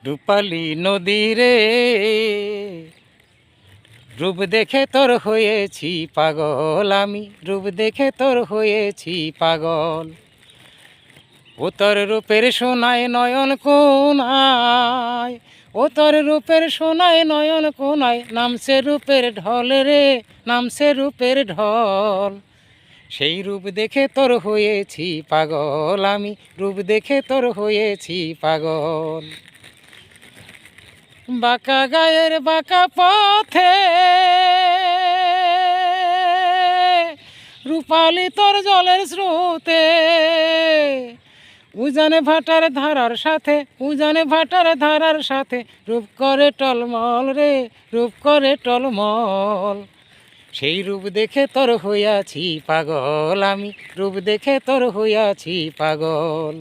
রূপালী নদী রে, রূপ দেখে তোর হয়েছি পাগল আমি, রূপ দেখে তোর হয়েছি পাগল। ও তোর রূপের সোনায় নয়ন কোনায়, ও তোর রূপের সোনায় নয়ন কোনায়, নামছে রূপের ঢল রে, নামছে রূপের ঢল। সেই রূপ দেখে তোর হয়েছি পাগল আমি, রূপ দেখে তোর হয়েছি পাগল। বাঁকা গায়ের বাঁকা পথে রূপালী তোর জলের স্রোতে, উজানে ভাটার ধারার সাথে, উজানে ভাটার ধারার সাথে রূপ করে টলমল রে, রূপ করে টলমল। সেই রূপ দেখে তোর হইয়াছি পাগল আমি, রূপ দেখে তোর হইয়াছি পাগল।